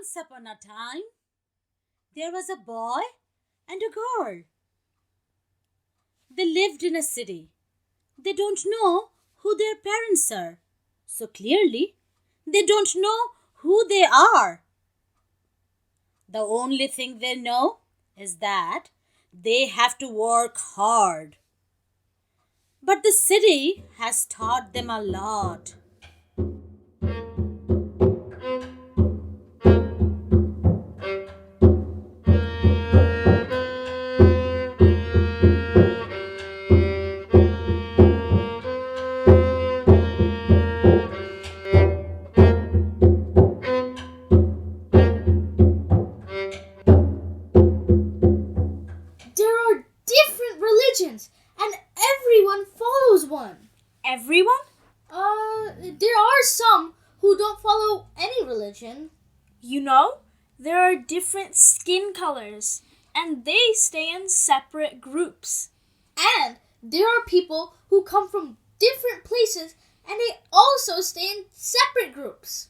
Once upon a time, there was a boy and a girl. They lived in a city. They don't know who their parents are. So clearly, they don't know who they are. The only thing they know is that they have to work hard. But the city has taught them a lot. There are different religions and everyone follows one. Everyone? There are some who don't follow any religion. You know, there are different skin colors, and they stay in separate groups. And there are people who come from different places and they also stay in separate groups.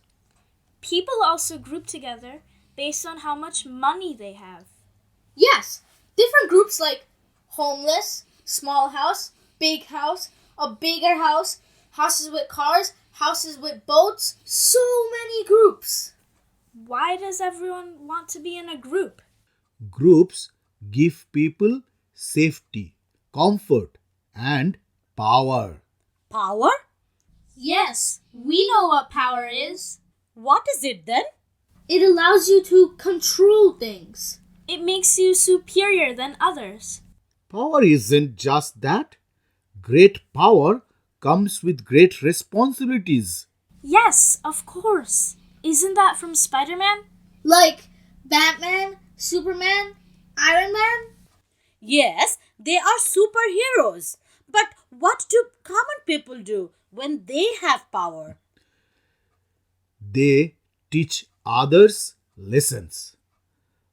People also group together based on how much money they have. Yes, different groups like homeless, small house, big house, a bigger house, houses with cars, houses with boats, so many groups. Why does everyone want to be in a group? Groups give people safety, comfort, and power. Power? Yes, we know what power is. What is it then? It allows you to control things. It makes you superior than others. Power isn't just that. Great power comes with great responsibilities. Yes, of course. Isn't that from Spider-Man? Like Batman, Superman, Iron Man. Yes, they are superheroes. But what do common people do when they have power? They teach others lessons.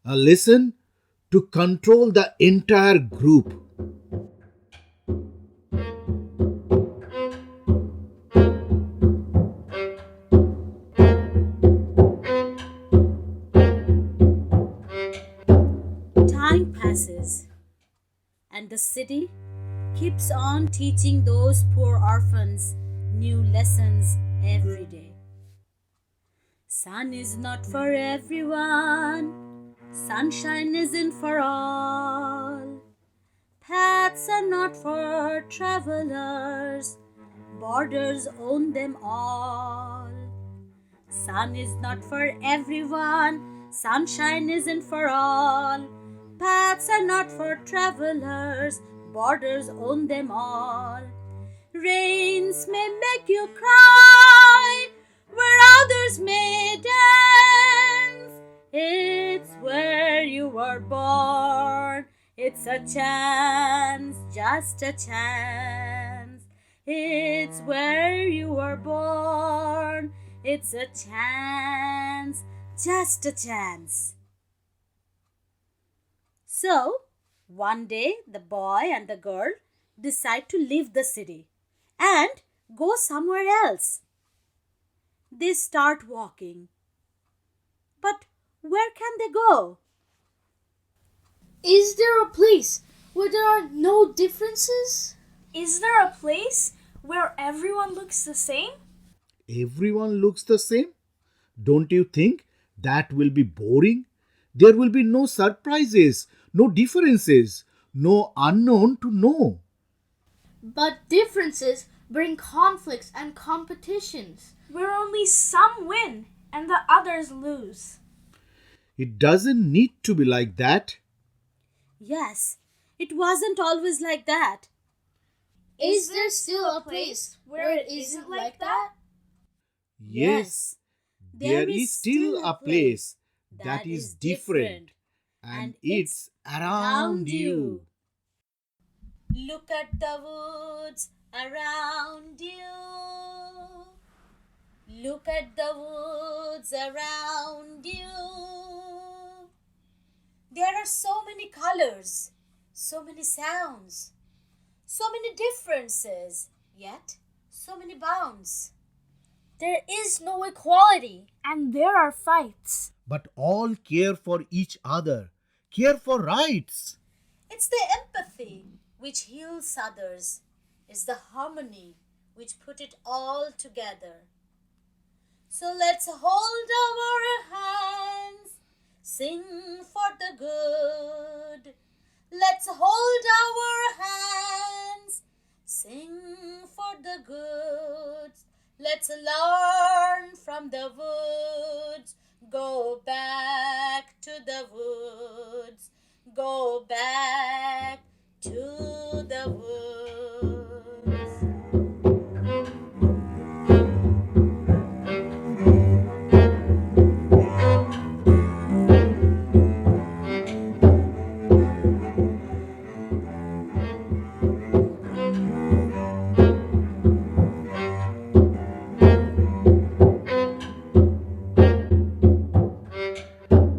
A lesson to control the entire group. Time passes, and the city keeps on teaching those poor orphans new lessons every day. Sun is not for everyone, sunshine isn't for all. Paths are not for travelers, borders own them all. Sun is not for everyone, sunshine isn't for all. Paths are not for travelers, borders own them all. Rains may make you cry, where others may dance. It's where you were born. It's a chance, just a chance. It's where you were born. It's a chance, just a chance. So, one day the boy and the girl decide to leave the city and go somewhere else. They start walking. But where can they go? Is there a place where there are no differences? Is there a place where everyone looks the same? Everyone looks the same? Don't you think that will be boring? There will be no surprises, no differences, no unknown to know. But differences bring conflicts and competitions. Where only some win and the others lose. It doesn't need to be like that. Yes, it wasn't always like that. Is there still a place where it isn't like that? Yes, there is still a place that is different, and it's around you. Look at the woods around you. Look at the woods around you. There are so many colors, so many sounds, so many differences, yet so many bounds. There is no equality. And there are fights. But all care for each other, care for rights. It's the empathy which heals others. It's the harmony which put it all together. So let's hold our hands, sing for the good. Let's hold our hands, sing for the good. Let's learn from the woods, go back to the woods, go back to the woods.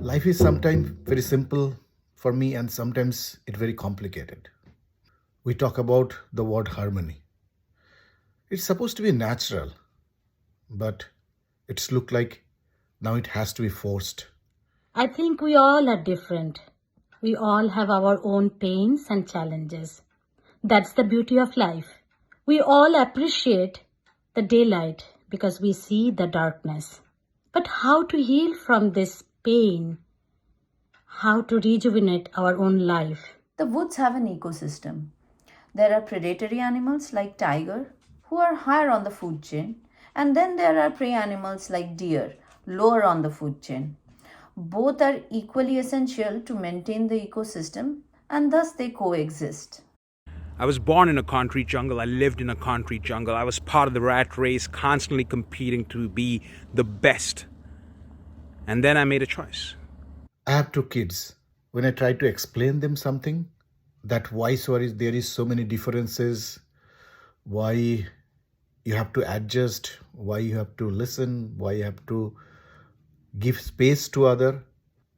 Life is sometimes very simple for me and sometimes it's very complicated. We talk about the word harmony. It's supposed to be natural, but it's look like now it has to be forced. I think we all are different. We all have our own pains and challenges. That's the beauty of life. We all appreciate the daylight because we see the darkness. But how to heal from this pain? How to rejuvenate our own life? The woods have an ecosystem. There are predatory animals like tiger who are higher on the food chain, and then there are prey animals like deer lower on the food chain. Both are equally essential to maintain the ecosystem and thus they coexist. I was born in a concrete jungle. I lived in a concrete jungle. I was part of the rat race, constantly competing to be the best. And then I made a choice. I have two kids. When I try to explain them something, that why there is so many differences, why you have to adjust, why you have to listen, why you have to give space to other,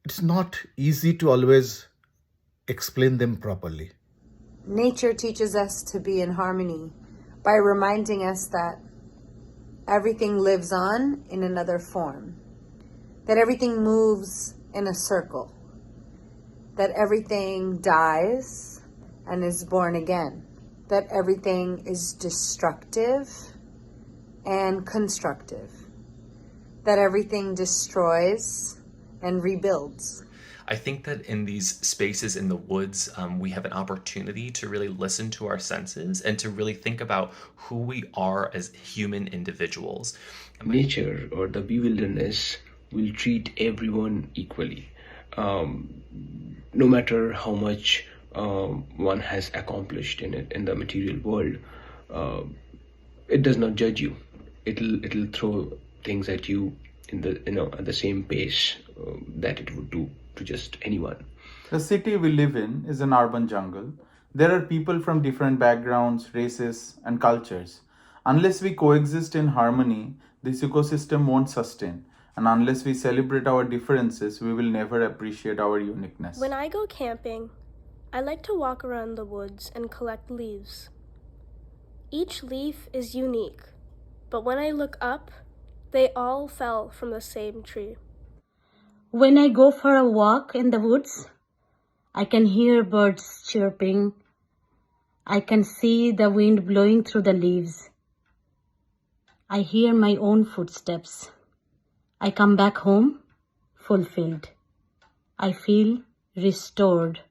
it's not easy to always explain them properly. Nature teaches us to be in harmony by reminding us that everything lives on in another form, that everything moves in a circle, that everything dies and is born again, that everything is destructive and constructive, that everything destroys and rebuilds. I think that in these spaces in the woods, we have an opportunity to really listen to our senses and to really think about who we are as human individuals. Nature or the wilderness will treat everyone equally, no matter how much one has accomplished in the material world. It does not judge you. It'll throw things at you at the same pace that it would do to just anyone. The city we live in is an urban jungle. There are people from different backgrounds, races, and cultures. Unless we coexist in harmony, this ecosystem won't sustain. And unless we celebrate our differences, we will never appreciate our uniqueness. When I go camping, I like to walk around the woods and collect leaves. Each leaf is unique, but when I look up, they all fell from the same tree. When I go for a walk in the woods, I can hear birds chirping. I can see the wind blowing through the leaves. I hear my own footsteps. I come back home fulfilled. I feel restored.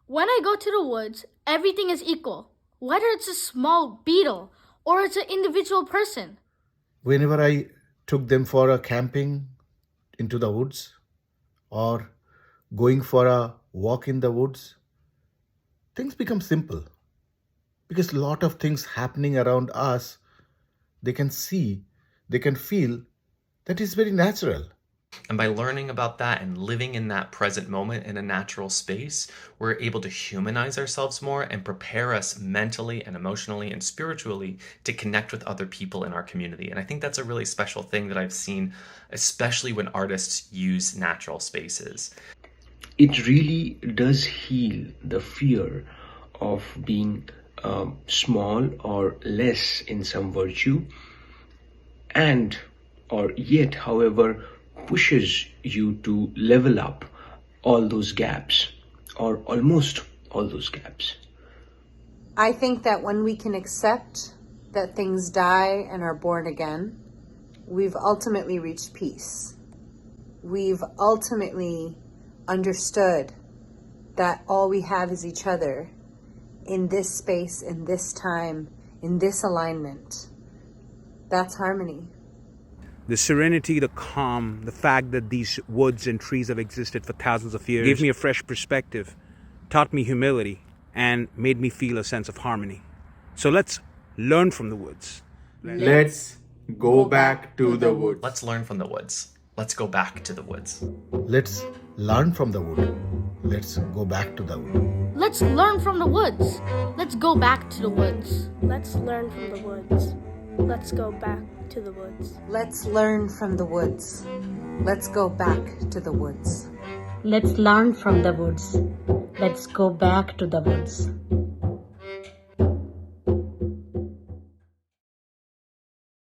When I go to the woods, everything is equal, whether it's a small beetle or it's an individual person. Whenever I took them for a camping into the woods or going for a walk in the woods, things become simple because a lot of things happening around us, they can see, they can feel that is very natural. And by learning about that and living in that present moment in a natural space, we're able to humanize ourselves more and prepare us mentally and emotionally and spiritually to connect with other people in our community. And I think that's a really special thing that I've seen, especially when artists use natural spaces. It really does heal the fear of being small or less in some virtue, and or yet, however, pushes you to level up all those gaps or almost all those gaps. I think that when we can accept that things die and are born again, we've ultimately reached peace. We've ultimately understood that all we have is each other in this space, in this time, in this alignment. That's harmony. The serenity, the calm, the fact that these woods and trees have existed for thousands of years gave me a fresh perspective, taught me humility, and made me feel a sense of harmony. So let's learn from the woods. Let's go back to the woods. Let's learn from the woods. Let's go back to the woods. Let's learn from the wood. Let's go back to the wood. Let's learn from the woods. Let's go back to the woods. Let's learn from the woods. Let's go back to the woods. Let's learn from the woods. Let's go back to the woods. Let's learn from the woods. Let's go back to the woods.